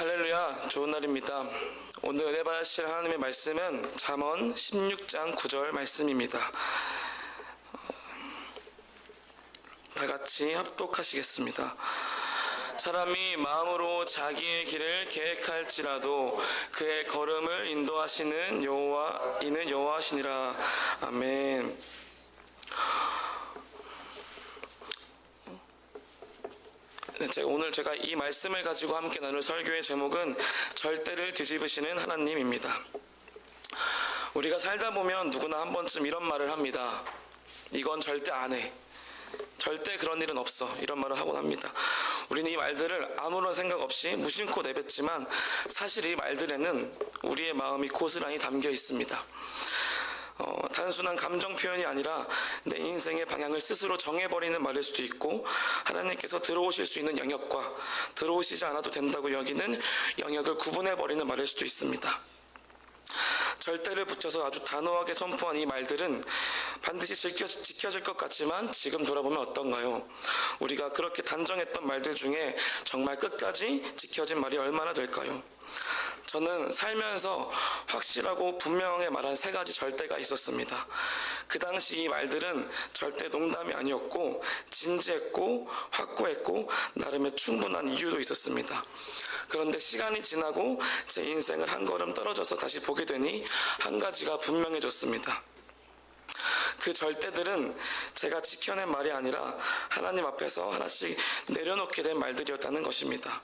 할렐루야, 좋은 날입니다. 오늘 은혜 받으실 하나님의 말씀은 잠언 16장 9절 말씀입니다. 다 같이 합독하시겠습니다. 사람이 마음으로 자기의 길을 계획할지라도 그의 걸음을 인도하시는 이는 여호와시니라. 아멘. 오늘 제가 이 말씀을 가지고 함께 나눌 설교의 제목은 절대를 뒤집으시는 하나님입니다. 우리가 살다 보면 누구나 한 번쯤 이런 말을 합니다. 이건 절대 안 해. 절대 그런 일은 없어. 이런 말을 하곤 합니다. 우리는 이 말들을 아무런 생각 없이 무심코 내뱉지만 사실 이 말들에는 우리의 마음이 고스란히 담겨 있습니다. 단순한 감정 표현이 아니라 내 인생의 방향을 스스로 정해버리는 말일 수도 있고, 하나님께서 들어오실 수 있는 영역과 들어오시지 않아도 된다고 여기는 영역을 구분해버리는 말일 수도 있습니다. 절대를 붙여서 아주 단호하게 선포한 이 말들은 반드시 지켜질 것 같지만 지금 돌아보면 어떤가요? 우리가 그렇게 단정했던 말들 중에 정말 끝까지 지켜진 말이 얼마나 될까요? 저는 살면서 확실하고 분명하게 말한 3가지 절대가 있었습니다. 그 당시 이 말들은 절대 농담이 아니었고 진지했고 확고했고 나름의 충분한 이유도 있었습니다. 그런데 시간이 지나고 제 인생을 한 걸음 떨어져서 다시 보게 되니 한 가지가 분명해졌습니다. 그 절대들은 제가 지켜낸 말이 아니라 하나님 앞에서 하나씩 내려놓게 된 말들이었다는 것입니다.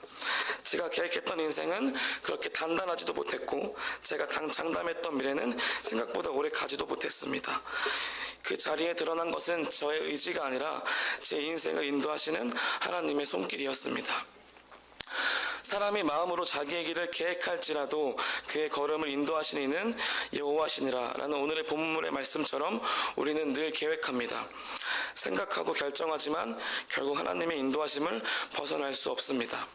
제가 계획했던 인생은 그렇게 단단하지도 못했고, 제가 장담했던 미래는 생각보다 오래 가지도 못했습니다. 그 자리에 드러난 것은 저의 의지가 아니라 제 인생을 인도하시는 하나님의 손길이었습니다. 사람이 마음으로 자기의 길을 계획할지라도 그의 걸음을 인도하시는 이는 여호와시니라 라는 오늘의 본문의 말씀처럼 우리는 늘 계획합니다. 생각하고 결정하지만 결국 하나님의 인도하심을 벗어날 수 없습니다.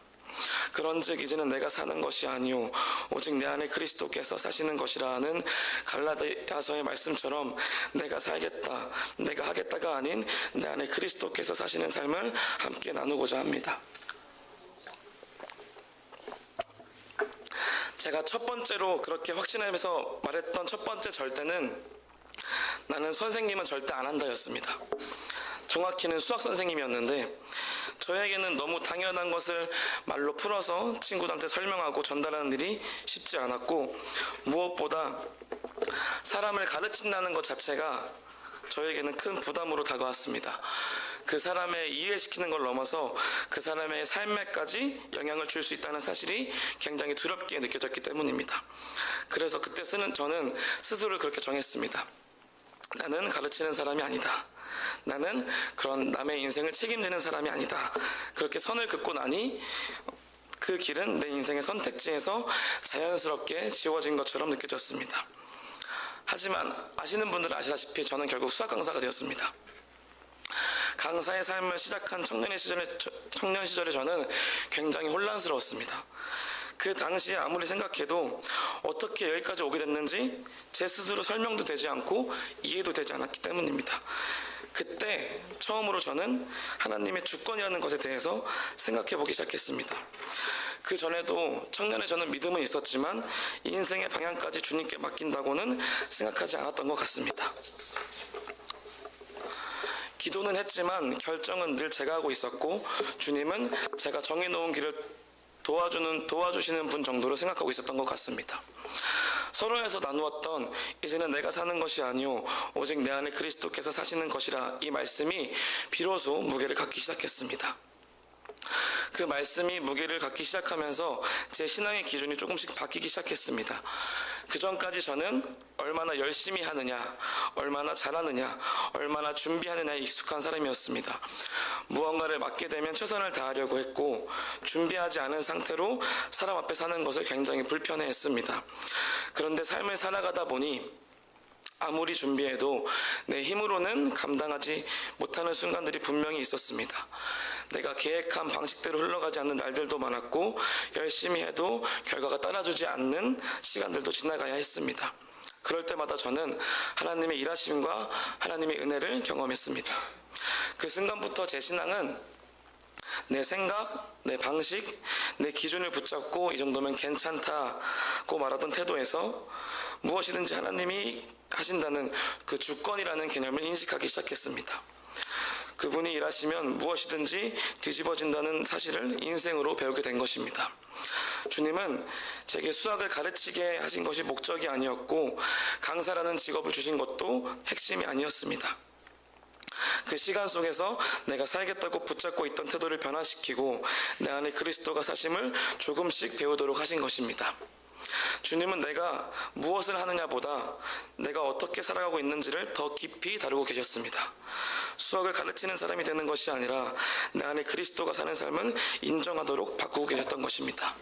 그런즉 이제는 내가 사는 것이 아니오 오직 내 안에 그리스도께서 사시는 것이라는 갈라디아서의 말씀처럼 내가 살겠다, 내가 하겠다가 아닌 내 안에 그리스도께서 사시는 삶을 함께 나누고자 합니다. 제가 첫 번째로 그렇게 확신하면서 말했던 첫 번째 절대는 나는 선생님은 절대 안 한다였습니다. 정확히는 수학 선생님이었는데 저에게는 너무 당연한 것을 말로 풀어서 친구들한테 설명하고 전달하는 일이 쉽지 않았고, 무엇보다 사람을 가르친다는 것 자체가 저에게는 큰 부담으로 다가왔습니다. 그 사람의 이해시키는 걸 넘어서 그 사람의 삶에까지 영향을 줄 수 있다는 사실이 굉장히 두렵게 느껴졌기 때문입니다. 그래서 그때 저는 스스로를 그렇게 정했습니다. 나는 가르치는 사람이 아니다. 나는 그런 남의 인생을 책임지는 사람이 아니다. 그렇게 선을 긋고 나니 그 길은 내 인생의 선택지에서 자연스럽게 지워진 것처럼 느껴졌습니다. 하지만 아시는 분들은 아시다시피 저는 결국 수학 강사가 되었습니다. 강사의 삶을 시작한 청년 시절에 저는 굉장히 혼란스러웠습니다. 그 당시에 아무리 생각해도 어떻게 여기까지 오게 됐는지 제 스스로 설명도 되지 않고 이해도 되지 않았기 때문입니다. 그때 처음으로 저는 하나님의 주권이라는 것에 대해서 생각해 보기 시작했습니다. 그 전에도 청년의 저는 믿음은 있었지만 인생의 방향까지 주님께 맡긴다고는 생각하지 않았던 것 같습니다. 기도는 했지만 결정은 늘 제가 하고 있었고, 주님은 제가 정해놓은 길을 도와주시는 분 정도로 생각하고 있었던 것 같습니다. 서론에서 나누었던 이제는 내가 사는 것이 아니오 오직 내 안에 그리스도께서 사시는 것이라, 이 말씀이 비로소 무게를 갖기 시작했습니다. 그 말씀이 무게를 갖기 시작하면서 제 신앙의 기준이 조금씩 바뀌기 시작했습니다. 그 전까지 저는 얼마나 열심히 하느냐, 얼마나 잘하느냐, 얼마나 준비하느냐에 익숙한 사람이었습니다. 무언가를 맡게 되면 최선을 다하려고 했고, 준비하지 않은 상태로 사람 앞에 사는 것을 굉장히 불편해했습니다. 그런데 삶을 살아가다 보니 아무리 준비해도 내 힘으로는 감당하지 못하는 순간들이 분명히 있었습니다. 내가 계획한 방식대로 흘러가지 않는 날들도 많았고, 열심히 해도 결과가 따라주지 않는 시간들도 지나가야 했습니다. 그럴 때마다 저는 하나님의 일하심과 하나님의 은혜를 경험했습니다. 그 순간부터 제 신앙은 내 생각, 내 방식, 내 기준을 붙잡고 이 정도면 괜찮다고 말하던 태도에서 무엇이든지 하나님이 하신다는 그 주권이라는 개념을 인식하기 시작했습니다. 그분이 일하시면 무엇이든지 뒤집어진다는 사실을 인생으로 배우게 된 것입니다. 주님은 제게 수학을 가르치게 하신 것이 목적이 아니었고 강사라는 직업을 주신 것도 핵심이 아니었습니다. 그 시간 속에서 내가 살겠다고 붙잡고 있던 태도를 변화시키고 내 안에 그리스도가 사심을 조금씩 배우도록 하신 것입니다. 주님은 내가 무엇을 하느냐보다 내가 어떻게 살아가고 있는지를 더 깊이 다루고 계셨습니다. 수학을 가르치는 사람이 되는 것이 아니라 내 안에 그리스도가 사는 삶은 인정하도록 바꾸고 계셨던 것입니다.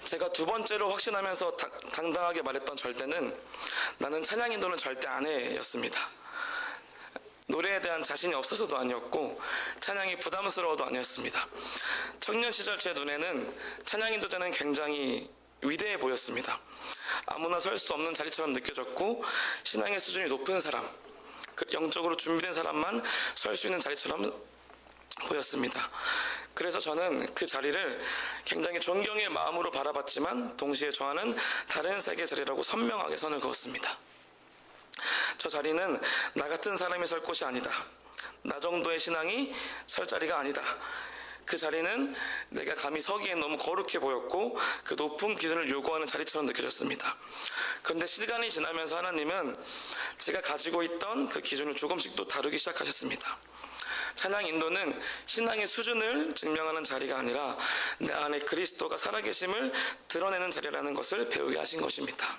제가 두 번째로 확신하면서 당당하게 말했던 절대는 나는 찬양 인도는 절대 안 해였습니다. 노래에 대한 자신이 없어서도 아니었고 찬양이 부담스러워도 아니었습니다. 청년 시절 제 눈에는 찬양 인도자는 굉장히 위대해 보였습니다. 아무나 설 수 없는 자리처럼 느껴졌고 신앙의 수준이 높은 사람, 영적으로 준비된 사람만 설 수 있는 자리처럼 보였습니다. 그래서 저는 그 자리를 굉장히 존경의 마음으로 바라봤지만 동시에 저와는 다른 세계 자리라고 선명하게 선을 그었습니다. 저 자리는 나 같은 사람이 설 곳이 아니다. 나 정도의 신앙이 설 자리가 아니다. 그 자리는 내가 감히 서기엔 너무 거룩해 보였고 그 높은 기준을 요구하는 자리처럼 느껴졌습니다. 그런데 시간이 지나면서 하나님은 제가 가지고 있던 그 기준을 조금씩 또 다루기 시작하셨습니다. 찬양 인도는 신앙의 수준을 증명하는 자리가 아니라 내 안에 그리스도가 살아계심을 드러내는 자리라는 것을 배우게 하신 것입니다.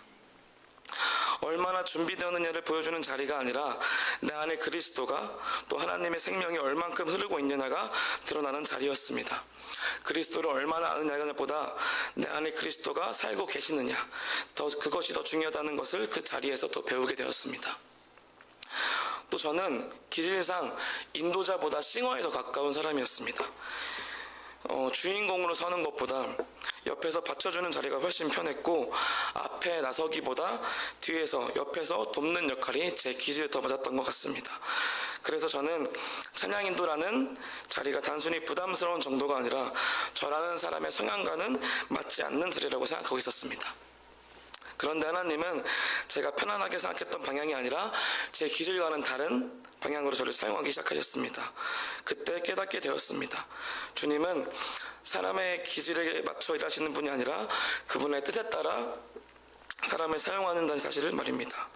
얼마나 준비되었느냐를 보여주는 자리가 아니라 내 안에 그리스도가 또 하나님의 생명이 얼만큼 흐르고 있느냐가 드러나는 자리였습니다. 그리스도를 얼마나 아느냐보다 내 안에 그리스도가 살고 계시느냐, 그것이 더 중요하다는 것을 그 자리에서 또 배우게 되었습니다. 또 저는 기질상 인도자보다 싱어에 더 가까운 사람이었습니다. 주인공으로 서는 것보다 옆에서 받쳐주는 자리가 훨씬 편했고 앞에 나서기보다 뒤에서 옆에서 돕는 역할이 제 기질에 더 맞았던 것 같습니다. 그래서 저는 찬양인도라는 자리가 단순히 부담스러운 정도가 아니라 저라는 사람의 성향과는 맞지 않는 자리라고 생각하고 있었습니다. 그런데 하나님은 제가 편안하게 생각했던 방향이 아니라 제 기질과는 다른 방향으로 저를 사용하기 시작하셨습니다. 그때 깨닫게 되었습니다. 주님은 사람의 기질에 맞춰 일하시는 분이 아니라 그분의 뜻에 따라 사람을 사용하는 사실을 말입니다.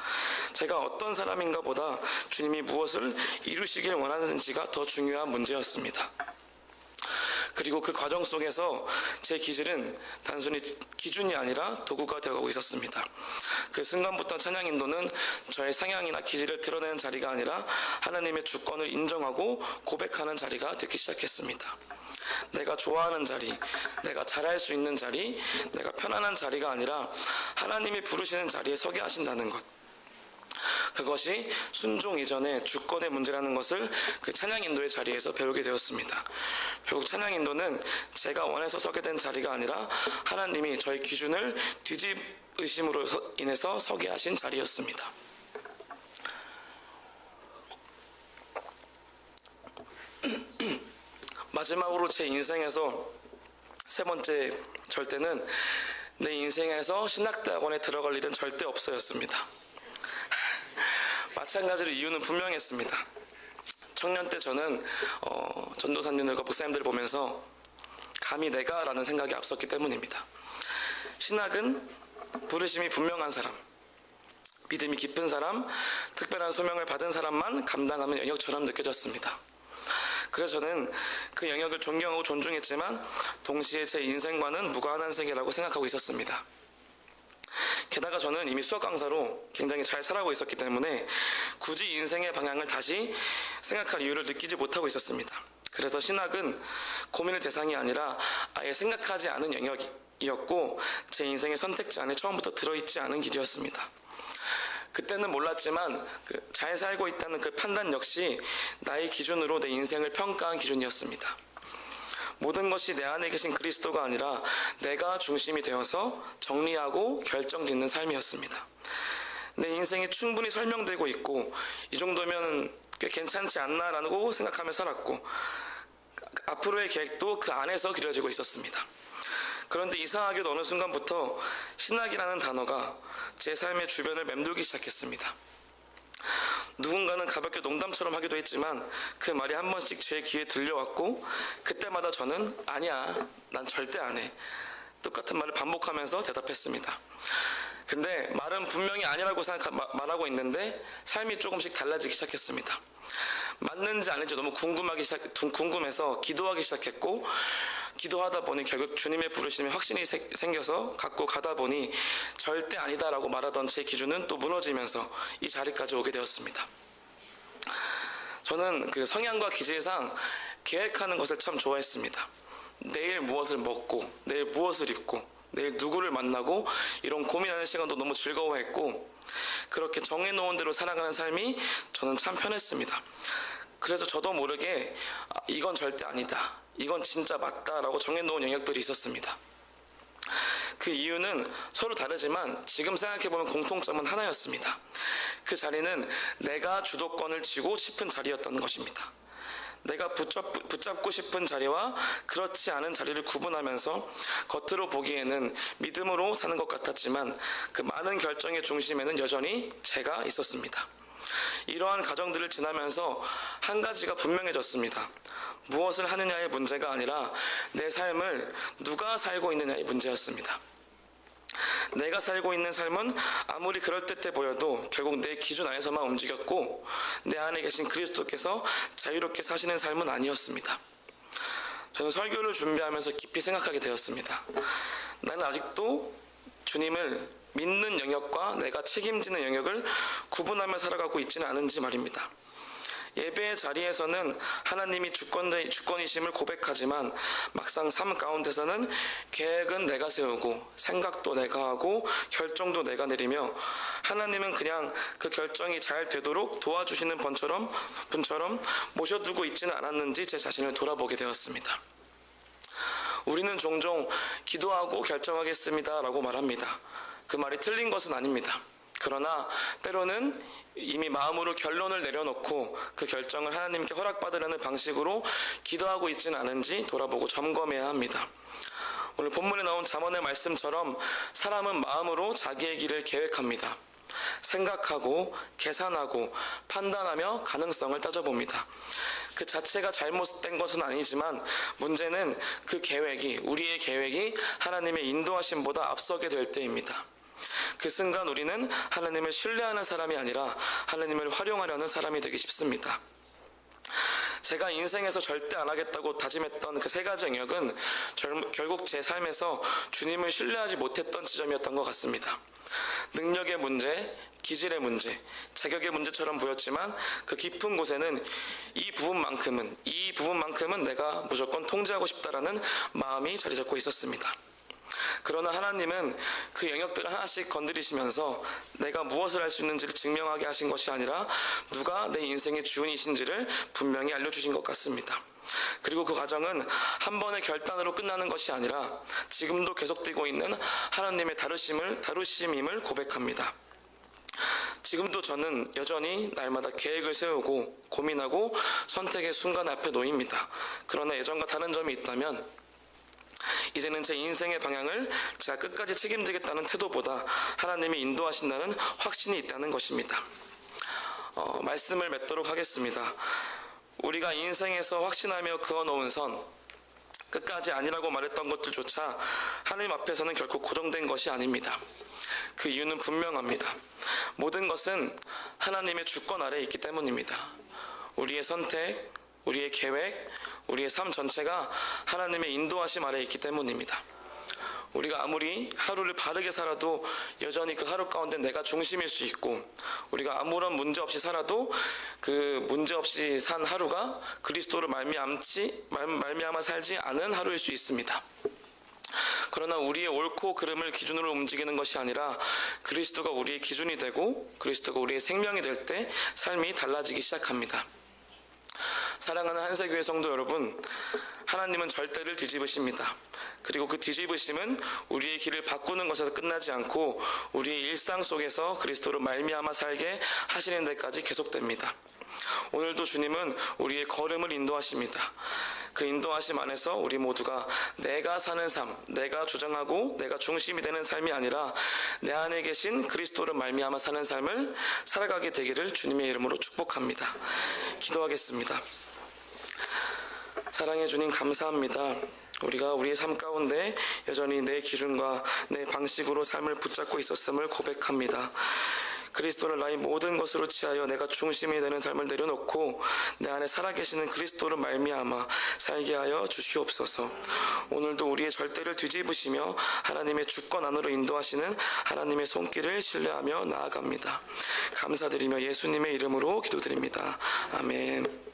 제가 어떤 사람인가 보다 주님이 무엇을 이루시길 원하는지가 더 중요한 문제였습니다. 그리고 그 과정 속에서 제 기질은 단순히 기준이 아니라 도구가 되어가고 있었습니다. 그 순간부터 찬양 인도는 저의 상향이나 기질을 드러내는 자리가 아니라 하나님의 주권을 인정하고 고백하는 자리가 되기 시작했습니다. 내가 좋아하는 자리, 내가 잘할 수 있는 자리, 내가 편안한 자리가 아니라 하나님이 부르시는 자리에 서게 하신다는 것. 그것이 순종 이전의 주권의 문제라는 것을 그 찬양인도의 자리에서 배우게 되었습니다. 결국 찬양인도는 제가 원해서 서게 된 자리가 아니라 하나님이 저의 기준을 뒤집으심으로 인해서 서게 하신 자리였습니다. 마지막으로 제 인생에서 세 번째 절대는 내 인생에서 신학대학원에 들어갈 일은 절대 없어였습니다. 마찬가지로 이유는 분명했습니다. 청년 때 저는 전도사님들과 목사님들을 보면서 감히 내가 라는 생각이 앞섰기 때문입니다. 신학은 부르심이 분명한 사람, 믿음이 깊은 사람, 특별한 소명을 받은 사람만 감당하는 영역처럼 느껴졌습니다. 그래서 저는 그 영역을 존경하고 존중했지만 동시에 제 인생과는 무관한 세계라고 생각하고 있었습니다. 게다가 저는 이미 수학 강사로 굉장히 잘 살아가고 있었기 때문에 굳이 인생의 방향을 다시 생각할 이유를 느끼지 못하고 있었습니다. 그래서 신학은 고민의 대상이 아니라 아예 생각하지 않은 영역이었고 제 인생의 선택지 안에 처음부터 들어있지 않은 길이었습니다. 그때는 몰랐지만 잘 살고 있다는 그 판단 역시 나의 기준으로 내 인생을 평가한 기준이었습니다. 모든 것이 내 안에 계신 그리스도가 아니라 내가 중심이 되어서 정리하고 결정짓는 삶이었습니다. 내 인생이 충분히 설명되고 있고 이 정도면 꽤 괜찮지 않나라고 생각하며 살았고 앞으로의 계획도 그 안에서 그려지고 있었습니다. 그런데 이상하게도 어느 순간부터 신학이라는 단어가 제 삶의 주변을 맴돌기 시작했습니다. 누군가는 가볍게 농담처럼 하기도 했지만 그 말이 한 번씩 제 귀에 들려왔고, 그때마다 저는 아니야, 난 절대 안 해, 똑같은 말을 반복하면서 대답했습니다. 근데 말은 분명히 아니라고 말하고 있는데 삶이 조금씩 달라지기 시작했습니다. 맞는지 아닌지 너무 궁금해서 기도하기 시작했고, 기도하다 보니 결국 주님의 부르심에 확신이 생겨서 갖고 가다 보니 절대 아니다라고 말하던 제 기준은 또 무너지면서 이 자리까지 오게 되었습니다. 저는 그 성향과 기질상 계획하는 것을 참 좋아했습니다. 내일 무엇을 먹고, 내일 무엇을 입고, 내일 누구를 만나고, 이런 고민하는 시간도 너무 즐거워했고, 그렇게 정해놓은 대로 살아가는 삶이 저는 참 편했습니다. 그래서 저도 모르게 이건 절대 아니다, 이건 진짜 맞다라고 정해놓은 영역들이 있었습니다. 그 이유는 서로 다르지만 지금 생각해보면 공통점은 하나였습니다. 그 자리는 내가 주도권을 쥐고 싶은 자리였던 것입니다. 내가 붙잡고 싶은 자리와 그렇지 않은 자리를 구분하면서 겉으로 보기에는 믿음으로 사는 것 같았지만 그 많은 결정의 중심에는 여전히 제가 있었습니다. 이러한 과정들을 지나면서 한 가지가 분명해졌습니다. 무엇을 하느냐의 문제가 아니라 내 삶을 누가 살고 있느냐의 문제였습니다. 내가 살고 있는 삶은 아무리 그럴듯해 보여도 결국 내 기준 안에서만 움직였고, 내 안에 계신 그리스도께서 자유롭게 사시는 삶은 아니었습니다. 저는 설교를 준비하면서 깊이 생각하게 되었습니다. 나는 아직도 주님을 믿는 영역과 내가 책임지는 영역을 구분하며 살아가고 있지는 않은지 말입니다. 예배의 자리에서는 하나님이 주권이심을 고백하지만 막상 삶 가운데서는 계획은 내가 세우고 생각도 내가 하고 결정도 내가 내리며 하나님은 그냥 그 결정이 잘 되도록 도와주시는 분처럼 모셔두고 있지는 않았는지 제 자신을 돌아보게 되었습니다. 우리는 종종 기도하고 결정하겠습니다 라고 말합니다. 그 말이 틀린 것은 아닙니다. 그러나 때로는 이미 마음으로 결론을 내려놓고 그 결정을 하나님께 허락받으려는 방식으로 기도하고 있지는 않은지 돌아보고 점검해야 합니다. 오늘 본문에 나온 잠언의 말씀처럼 사람은 마음으로 자기의 길을 계획합니다. 생각하고 계산하고 판단하며 가능성을 따져봅니다. 그 자체가 잘못된 것은 아니지만 문제는 그 계획이, 우리의 계획이 하나님의 인도하심보다 앞서게 될 때입니다. 그 순간 우리는 하나님을 신뢰하는 사람이 아니라 하나님을 활용하려는 사람이 되기 쉽습니다. 제가 인생에서 절대 안 하겠다고 다짐했던 그 세 가지 영역은 결국 제 삶에서 주님을 신뢰하지 못했던 지점이었던 것 같습니다. 능력의 문제, 기질의 문제, 자격의 문제처럼 보였지만 그 깊은 곳에는 이 부분만큼은 내가 무조건 통제하고 싶다라는 마음이 자리 잡고 있었습니다. 그러나 하나님은 그 영역들을 하나씩 건드리시면서 내가 무엇을 할 수 있는지를 증명하게 하신 것이 아니라 누가 내 인생의 주인이신지를 분명히 알려주신 것 같습니다. 그리고 그 과정은 한 번의 결단으로 끝나는 것이 아니라 지금도 계속되고 있는 하나님의 다루심임을 고백합니다. 지금도 저는 여전히 날마다 계획을 세우고 고민하고 선택의 순간 앞에 놓입니다. 그러나 예전과 다른 점이 있다면 이제는 제 인생의 방향을 제가 끝까지 책임지겠다는 태도보다 하나님이 인도하신다는 확신이 있다는 것입니다. 말씀을 맺도록 하겠습니다. 우리가 인생에서 확신하며 그어놓은 선, 끝까지 아니라고 말했던 것들조차 하나님 앞에서는 결코 고정된 것이 아닙니다. 그 이유는 분명합니다. 모든 것은 하나님의 주권 아래에 있기 때문입니다. 우리의 선택, 우리의 계획, 우리의 삶 전체가 하나님의 인도하심 아래에 있기 때문입니다. 우리가 아무리 하루를 바르게 살아도 여전히 그 하루 가운데 내가 중심일 수 있고, 우리가 아무런 문제 없이 살아도 그 문제 없이 산 하루가 그리스도를 말미암아 살지 않은 하루일 수 있습니다. 그러나 우리의 옳고 그름을 기준으로 움직이는 것이 아니라 그리스도가 우리의 기준이 되고 그리스도가 우리의 생명이 될 때 삶이 달라지기 시작합니다. 사랑하는 한세교회 성도 여러분, 하나님은 절대를 뒤집으십니다. 그리고 그 뒤집으심은 우리의 길을 바꾸는 것에서 끝나지 않고 우리의 일상 속에서 그리스도로 말미암아 살게 하시는 데까지 계속됩니다. 오늘도 주님은 우리의 걸음을 인도하십니다. 그 인도하심 안에서 우리 모두가 내가 사는 삶, 내가 주장하고 내가 중심이 되는 삶이 아니라 내 안에 계신 그리스도를 말미암아 사는 삶을 살아가게 되기를 주님의 이름으로 축복합니다. 기도하겠습니다. 사랑해 주님 감사합니다. 우리가 우리의 삶 가운데 여전히 내 기준과 내 방식으로 삶을 붙잡고 있었음을 고백합니다. 그리스도를 나의 모든 것으로 취하여 내가 중심이 되는 삶을 내려놓고 내 안에 살아계시는 그리스도를 말미암아 살게 하여 주시옵소서. 오늘도 우리의 절대를 뒤집으시며 하나님의 주권 안으로 인도하시는 하나님의 손길을 신뢰하며 나아갑니다. 감사드리며 예수님의 이름으로 기도드립니다. 아멘.